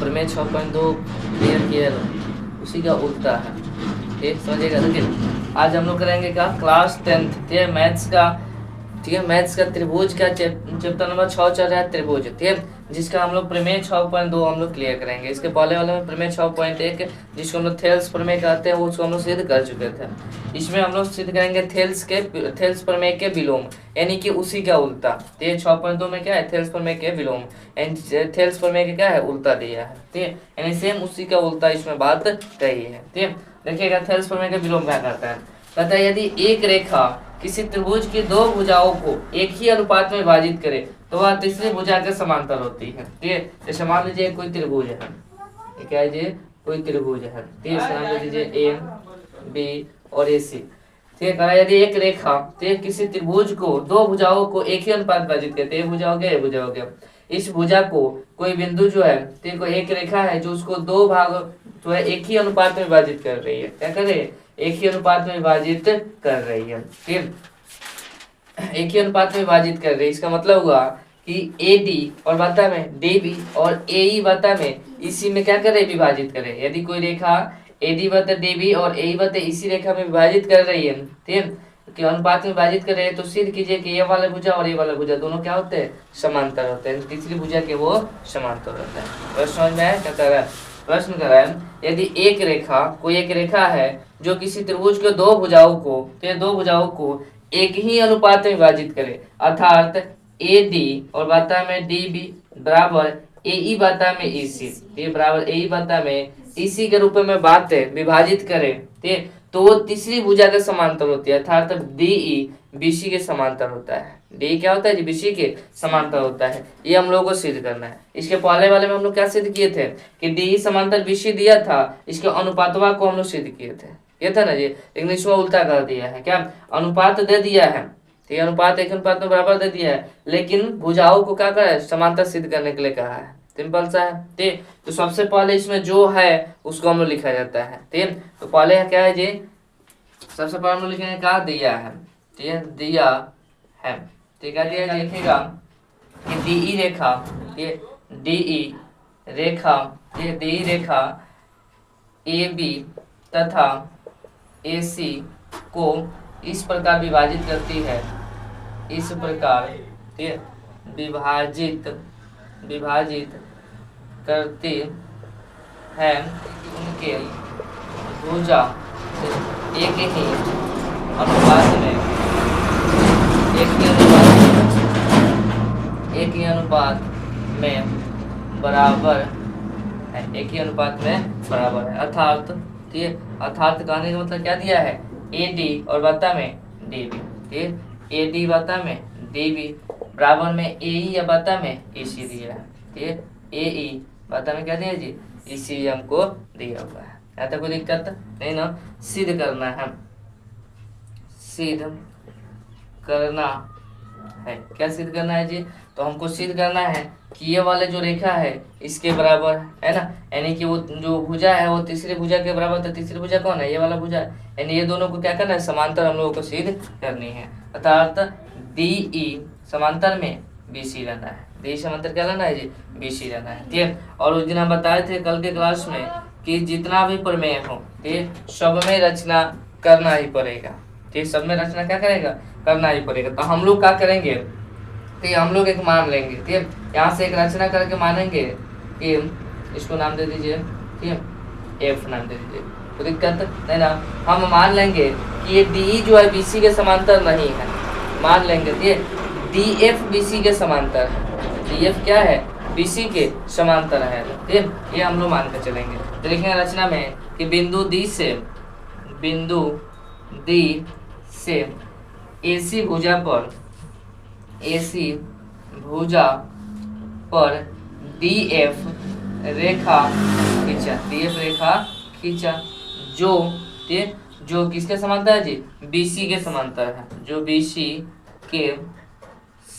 प्रमेय 6.2 क्लियर किया उसी का उल्टा है, ठीक समझिएगा। देखिए आज हम लोग करेंगे क्या, क्लास 10th, ठीक है, मैथ्स का, ठीक है, मैथ्स का त्रिभुज का चैप्टर नंबर 6 चल रहा है, त्रिभुज, ठीक है, जिसका हम लोग प्रमेय 6.2 हम लोग क्लियर करेंगे। इसके पहले वाले में प्रमेय 6.1 जिसको हम लोग थेल्स प्रमेय कहते हैं, उसको हम लोग सिद्ध कर चुके थे। इसमें हम लोग सिद्ध करेंगे थेल्स प्रमेय के विलोम, यानी कि उसी का उल्टा। ठीक है, 6.2 में क्या है, थेल्स प्रमेय के विलोम, थेल्स प्रमेय के क्या है, उल्टा दिया है, ठीक है, यानी सेम उसी का उल्टा इसमें बात कही है, ठीक है। देखिएगा थेल्स प्रमेय के विलोम क्या करता है, कहता है यदि एक रेखा किसी त्रिभुज की दो भुजाओं को एक ही अनुपात में विभाजित करे तो वह तीसरी भुजा के समांतर होती है, ठीक है। जैसे मान लीजिए कोई त्रिभुज है, क्या है जी, कोई त्रिभुज है, ठीक है, नाम दे दीजिए ए बी और ए सी, ठीक है। यदि एक रेखा, ठीक, किसी त्रिभुज को दो भुजाओं को एक ही अनुपात में विभाजित करते, एक भुजा हो गया, एक भुजा हो गया, इस भुजा को कोई बिंदु जो है, ठीक, एक रेखा है जो उसको दो भाग जो है एक ही अनुपात में विभाजित कर रही है, क्या कर रही है, एक ही अनुपात में विभाजित कर रही है, ठीक, एक ही अनुपात में विभाजित कर रही है। इसका मतलब हुआ कि ए डी और बता में डी बी और ए ई बता में इसी में क्या करे, विभाजित करे। यदि कोई रेखा ए डी बता डी बी और ए ई बता इसी रेखा में विभाजित कर रही है, ठीक, कि अनुपात में विभाजित कर रहे हैं, तो सिद्ध कीजिए कि ये वाला भुजा और ये वाला भुजा दोनों क्या होते हैं, समांतर होते हैं, तीसरी भुजा के वो समांतर होता है। प्रश्न समझ में आया, क्या कर रहा है, प्रश्न कर रहा है यदि एक रेखा, कोई एक रेखा है जो किसी त्रिभुज के दो भुजाओं को, तो दो भुजाओं को एक ही अनुपात में विभाजित करे, अर्थात ए डी और बता में डी बी बराबर ए ई बता में ई सी, ये बराबर ए ई बता में इसी के रूप में बातें विभाजित करे, ठीक, तो वो तीसरी भुजा के समांतर होती है, अर्थात डी ई बीसी के समांतर होता है। डी क्या होता है जी, बीसी के समांतर होता है। ये हम लोगों को सिद्ध करना है। इसके पहले वाले में हम लोग क्या सिद्ध किए थे कि डी समांतर बीसी दिया था, इसके अनुपातवा को हम लोग सिद्ध किए थे, ये था ना जी, लेकिन इसमें उल्टा कर दिया है, क्या अनुपात दे दिया है, ठीक, अनुपात एक अनुपात में बराबर दे दिया है, लेकिन भुजाओं को क्या करा है, समांतर सिद्ध करने के लिए कहा है, सिंपल सा है, ठीक। तो सबसे पहले इसमें जो है उसको हम लोग लिखा जाता है, ठीक। तो पहले क्या है जी, सबसे पहले हम लोग लिखेंगे क्या दिया है, ठीक है, दिया है, ठीक है, दिया लिखेगा कि डी ई रेखा, ये डी ई रेखा, ये D E Rekha A B तथा ए सी को इस प्रकार विभाजित करती है, इस प्रकार, ठीक है, विभाजित करती है उनके भुजा एक ही अनुपात में, एक ही अनुपात में बराबर है, एक ही अनुपात में बराबर है, अर्थात, ठीक है, अर्थात कहने का मतलब क्या दिया है, ए डी और बता में डी बी, ठीक, ए डी बता में डी बी बराबर में ए ई या बता में ई सी दिया है, ठीक, ए ई बता में क्या दिया जी, ई सी हमको दिया हुआ है, ऐसा कोई दिक्कत नहीं ना। सिद्ध करना है, सिद्ध करना है, क्या सिद्ध करना है जी, तो हमको सिद्ध करना है कि ये वाले जो रेखा है इसके बराबर है ना, यानी कि वो जो भुजा है वो तीसरी भुजा के बराबर, तो तीसरी भुजा कौन है, ये वाला भुजा, यानी ये दोनों को क्या करना है, समांतर हम लोगों को सिद्ध करनी है, अर्थात डी ई समांतर में बी सी रहना है, डी समांतर क्या रहना है जी, बी सी रहना है, ठीक। और उस दिन हम बताए थे कल के क्लास में कि जितना भी प्रमेय हो, ठीक, सब में रचना करना ही पड़ेगा, ठीक, सब में रचना क्या करेगा, करना ही पड़ेगा। तो हम लोग क्या करेंगे, ठीक, हम लोग एक मान लेंगे, ठीक, यहाँ से एक रचना करके मानेंगे कि इसको नाम दे दीजिए, ठीक, एफ नाम दे दीजिए, तो दिक्कत नहीं ना। हम मान लेंगे कि ये डी जो है बीसी के समांतर नहीं है, मान लेंगे, ठीक, डी एफ बीसी के समांतर है, डी एफ क्या है, बीसी के समांतर है, ठीक, ये हम लोग मान कर चलेंगे। तो लिखेंगे रचना में कि बिंदु डी से एसी भुजा पर, एसी भुजा पर डी एफ रेखा खींचा, डी एफ रेखा खींचा जो, ठीक, जो किसके समांतर है जी, बीसी के समांतर है, जो बीसी के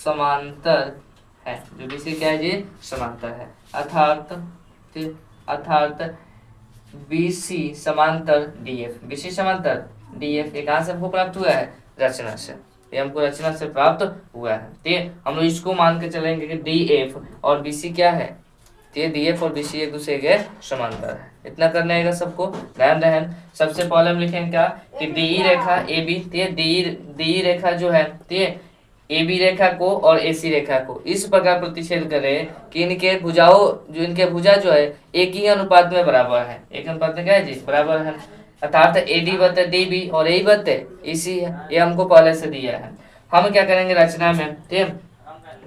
समांतर है, जो बीसी क्या है जी, समांतर है, अर्थात, ठीक, अर्थात बीसी समांतर डी एफ, बीसी समांतर डी एफ, ये कहाँ से हमको प्राप्त हुआ है, रचना से, ये हमको रचना से प्राप्त हुआ है, ठीक। हम लोग इसको मान के चलेंगे कि डी एफ और बीसी क्या है, ये DF और BC एक दूसरे के समांतर है। इतना करना है सबको, ध्यान रहे। सबसे पहले हम लिखेंगे क्या कि DE रेखा AB, DE रेखा जो है AB रेखा को और AC रेखा को इस प्रकार प्रतिच्छेद करें कि इनके भुजा जो है एक ही अनुपात में बराबर है। एक अनुपात में क्या है जी, बराबर है। अर्थात AD बटे DB और A बटे EC है। ये हमको पहले से दिया है। हम क्या करेंगे रचना में, ठीक,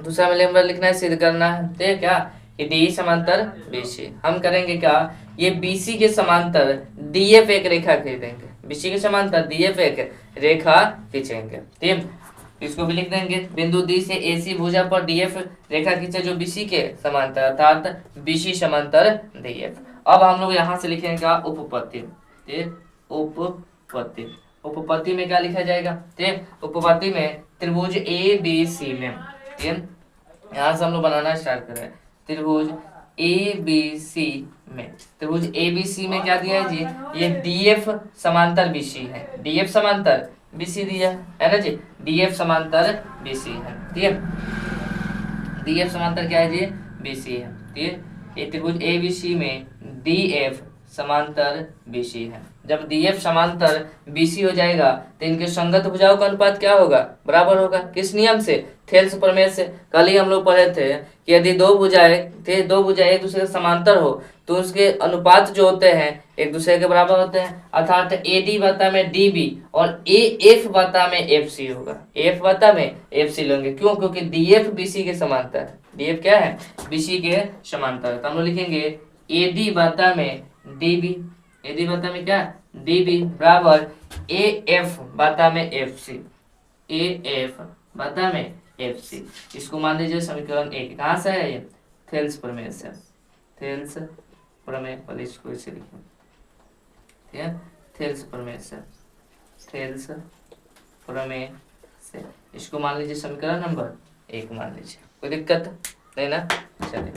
दूसरा में नंबर लिखना है, सिद्ध करना है, ठीक, क्या कि DE समांतर BC। हम करेंगे क्या, ये BC के समांतर DF एक रेखा खींचेंगे, BC के समांतर DF एक रेखा खींचेंगे, ठीक। इसको भी लिख देंगे, बिंदु D से AC भुजा पर DF रेखा खींचे जो BC के समांतर, अर्थात BC समांतर DF। अब हम लोग यहाँ से लिखेंगे क्या, उपपत्ति, उपपत्ति में क्या लिखा जाएगा, ठीक, उपपत्ति में त्रिभुज ABC में, यहाँ से हम लोग बनाना स्टार्ट करें। त्रिभुज ABC में क्या दिया है जी, ये DF समांतर BC है, DF समांतर BC दिया है ना जी, DF समांतर BC है, ठीक है। DF समांतर क्या है जी, BC है, ठीक है। ये त्रिभुज ABC में DF समांतर BC है। जब DF समांतर BC हो जाएगा तो इनके संगत भुजाओं का अनुपात क्या होगा, बराबर होगा। किस नियम से, थेल्स प्रमेय से। कल ही हम लोग पढ़े थे कि यदि दो भुजाएं एक दूसरे के समांतर हो तो उसके अनुपात जो होते हैं एक दूसरे के बराबर होते हैं। अर्थात AD बटा में DB और AF बटा में FC होगा, AF बटा में FC लेंगे। क्यों, क्योंकि DF BC के समांतर है। DF क्या है, BC के समांतर है। तो हम लोग लिखेंगे AD बटा में DB, AD बटा में क्या, DB बराबर AF बटा में FC, AF बटा में FC। इसको मान लीजिए समीकरण 1। कहाँ से है ये, थेल्स प्रमेय से, थेल्स प्रमेय, पहले इसको इसे लिखें, ठीक है, थेल्स प्रमेय से, थेल्स प्रमेय से इसको मान लीजिए समीकरण नंबर 1 मान लीजिए। कोई दिक्कत नहीं ना, चलिए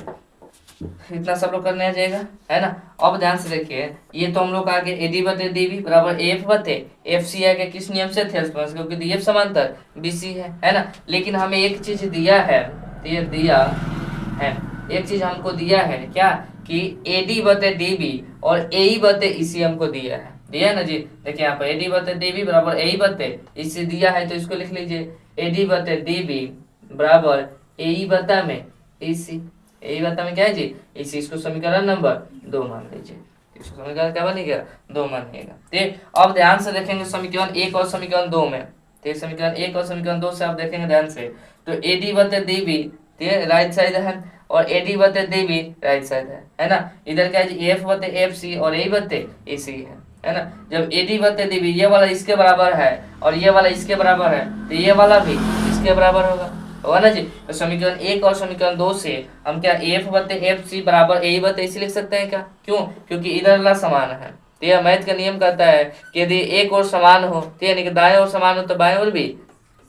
इतना सब लोग करने आ जाएगा, है ना। अब ध्यान से देखिए, ये तो हम लोग आगे AD बटे DB बराबर AF बटे FC है, किस नियम से, थेल्स प्रमेय, क्योंकि DF समांतर BC है ना। लेकिन हमें एक चीज दिया है, एक चीज हमको दिया है क्या, कि AD बटे DB और AE बटे EC हमको दिया है ना जी। देखिए यहाँ पर AD बटे DB बराबर AE बटे EC दिया है, तो इसको लिख लीजिए AD बटे DB बराबर AE बटा में EC। यही बता में क्या है जी, इसको समीकरण नंबर 2 मान लीजिए। इसको समीकरण क्या बनेगा, 2 मानिएगा, ठीक। अब ध्यान से देखेंगे समीकरण 1 और समीकरण 2 में, ठीक। समीकरण 1 और समीकरण 2 से आप देखेंगे ध्यान से, तो AD बटे DB, ठीक, राइट साइड है, और AD बटे DB राइट साइड है ना। इधर क्या है जी, AF बटे FC और A बटे EC है ना। जब AD बटे DB ये वाला इसके बराबर है और ये वाला इसके बराबर है, तो ये वाला भी इसके बराबर होगा ना जी। तो समीकरण 1 और समीकरण 2 से हम क्या AF बटे FC बराबर AE बटे EC लिख सकते हैं क्या, क्यों, क्योंकि इधर वाला समान है। तो यह मैथ का नियम कहता है कि यदि एक और समान हो, तो यानी कि दाएं और समान हो तो बाएं और भी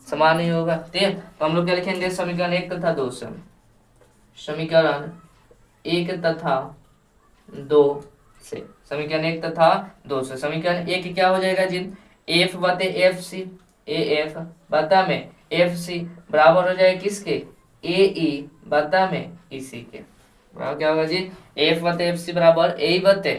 समान ही होगा, ठीक है। तो हम लोग क्या लिखेंगे, समीकरण 1 तथा 2 से, समीकरण 1 तथा 2 से, समीकरण 1 तथा 2 से, समीकरण 1 क्या हो जाएगा जी, AF बटे FC, AF बटा में FC बराबर हो जाएगा किसके, AE बटा में EC के, बराबर क्या होगा जी, AF बटे FC बराबर AE बटे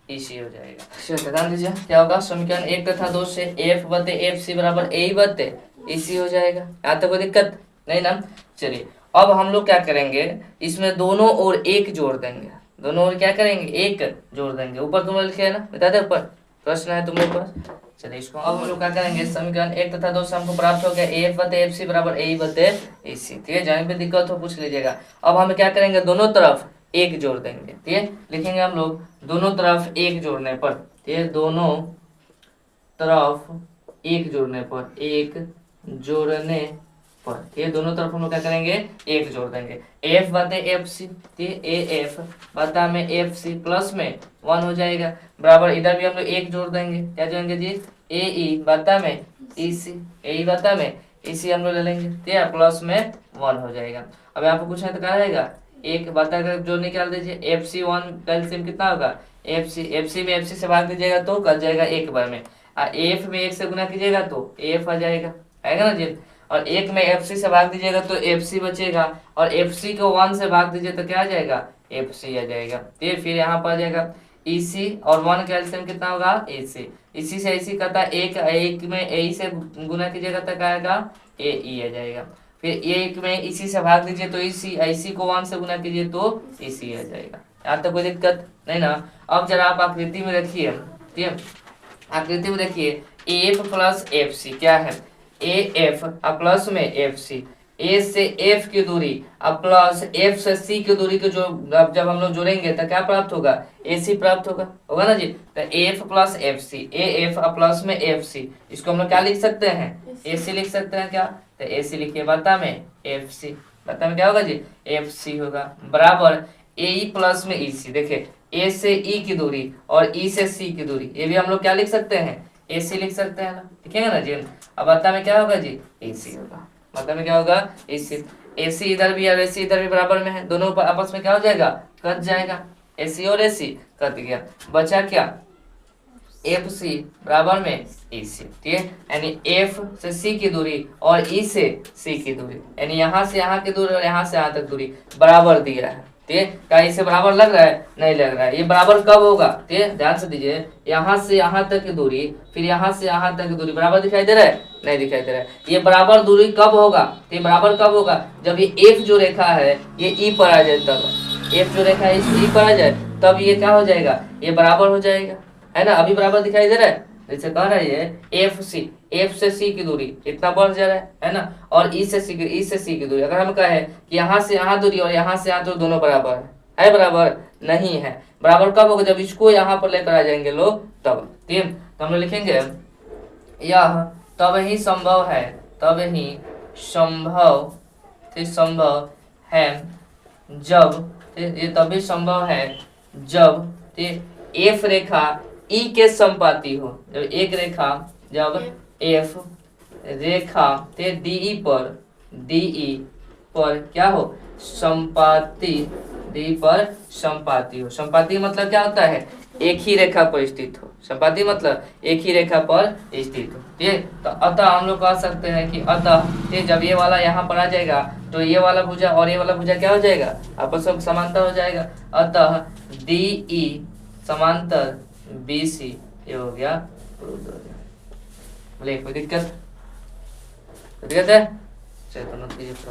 EC हो जाएगा। चलिए ध्यान दीजिए क्या होगा, समीकरण 1 तथा 2 से AF बटे FC बराबर AE बटे EC हो जाएगा। यहाँ तक कोई दिक्कत नहीं ना। चलिए अब हम लोग क्या करेंगे, इसमें दोनों ओर 1 जोड़ देंगे, दोनों ओर क्या करेंगे, 1 जोड़ देंगे। ऊपर तुम लोग लिखे है ना, बता दे ऊपर प्रश्न है तुम लोग पर। चलिए इसको अब हम लोग क्या करेंगे, समीकरण 1 तथा 2 से हमको प्राप्त हो गया AF बटे FC बराबर AE बटे EC, ठीक है। जहाँ पे दिक्कत हो पूछ लीजिएगा। अब हम क्या करेंगे, दोनों तरफ 1 जोड़ देंगे, ठीक है। लिखेंगे हम लोग दोनों तरफ 1 जोड़ने पर, ठीक है, दोनों तरफ 1 जोड़ने पर, 1 जोड़ने पर, ठीक है, दोनों तरफ हम लोग क्या करेंगे, 1 जोड़ देंगे। AF बटे FC, ठीक है, AF बटा में FC प्लस में 1 हो जाएगा, बराबर इधर भी हम लोग 1 जोड़ देंगे, क्या जोड़ेंगे जी, AE बटा में EC, AE बटा में EC हम लोग ले लेंगे, ठीक है, प्लस में 1 हो जाएगा। अब यहाँ पे कुछ है तो क्या रहेगा, 1 बटा कर जो निकाल दीजिए, FC1 का एलसीएम कितना होगा, FC में FC से भाग दीजिएगा तो कल जाएगा 1 बार में, AF में 1 से गुना कीजिएगा तो AF आ जाएगा, आएगा ना जी। और एक में एफ सी से भाग दीजिएगा तो एफ सी बचेगा, और एफ सी को 1 से भाग दीजिए तो क्या आ जाएगा, एफ सी आ जाएगा। ठीक, फिर यहाँ पर आ जाएगा ई सी और 1 का एलसीएम कितना होगा, ए सी। इसी से इसी कहता है एक में ए से गुना कीजिएगा तो क्या आएगा, ए ई आ जाएगा। फिर एक में इसी से भाग दीजिए तो इसी, इसी को 1 से गुना कीजिए तो इसी आ जाएगा। यहाँ तक कोई दिक्कत नहीं ना। अब जरा आप आकृति में रखिए, ठीक है, आकृति में देखिए एफ प्लस एफ सी क्या है, ए एफ प्लस में एफ सी, ए से एफ की दूरी अब प्लस एफ से सी की दूरी को जो अब जब हम लोग जोड़ेंगे तो क्या प्राप्त होगा, ए सी प्राप्त होगा ना जी। तो F plus F C, A F plus में एफ सी, इसको हम लोग क्या लिख सकते हैं, ए सी लिख सकते हैं क्या, तो ए सी लिखिए, बता में एफ सी, बता में क्या होगा जी, एफ सी होगा, बराबर ए ई प्लस में ई सी। देखिए ए से ई की दूरी और ई से सी की दूरी, ये भी हम लोग क्या लिख सकते हैं, ए सी लिख सकते हैं ना, ठीक है ना जी। अब बता में क्या होगा जी, ए सी होगा, बता में क्या होगा, ए सी। ए सी इधर भी और ए सी इधर भी बराबर में है, दोनों आपस में क्या हो जाएगा, कट जाएगा, ए सी और ए सी कट गया, बचा क्या, एफ सी बराबर में ई सी। ठीक है, यानी एफ से सी की दूरी और ई से सी की दूरी, यानी यहाँ से यहाँ की दूरी और यहाँ से यहाँ तक दूरी बराबर दिया है। ठीक है, क्या इसे बराबर लग रहा है, नहीं लग रहा है। ये बराबर कब होगा, ठीक है, ध्यान से दीजिए, यहाँ से यहाँ तक की दूरी फिर यहाँ से यहाँ तक की दूरी बराबर दिखाई दे रहा है, नहीं दिखाई दे रहा है। ये बराबर दूरी कब होगा, ये बराबर कब होगा, जब ये एफ जो रेखा है ये ई पर आ जाए, तब एफ जो रेखा है इस ई पर आ जाए तब ये क्या हो जाएगा, ये बराबर हो जाएगा, है ना। अभी बराबर दिखाई दे रहा है, जैसे कह रहा है एफ सी, एफ से सी की दूरी इतना बढ़ जा रहा है ना, और ई से सी की दूरी, अगर हम कहें कि यहाँ से यहाँ दूरी और यहाँ से यहाँ दूरी दोनों बराबर है बराबर नहीं है। बराबर कब होगा, जब इसको यहाँ पर लेकर आ जाएंगे लोग तब। ठीक, तो हम लोग लिखेंगे यह तब ही संभव है, तब ही संभव है जब, ये तभी संभव है जब एफ रेखा ई के संपाती हो। जब एक रेखा, जब एफ रेखा डी पर क्या हो, संपाती, डी पर संपाती हो। संपाती मतलब क्या होता है, एक ही रेखा पर स्थित हो, संपाती मतलब एक ही रेखा पर स्थित हो। ठीक है, तो अतः हम लोग कह सकते हैं कि अतः जब ये वाला यहाँ पर आ जाएगा तो ये वाला भुजा और ये वाला भुजा क्या हो जाएगा, आपस में समांतर हो जाएगा। अतः डी ई समांतर बी सी, ये हो गया, बोले कोई दिक्कत है, चलिए तो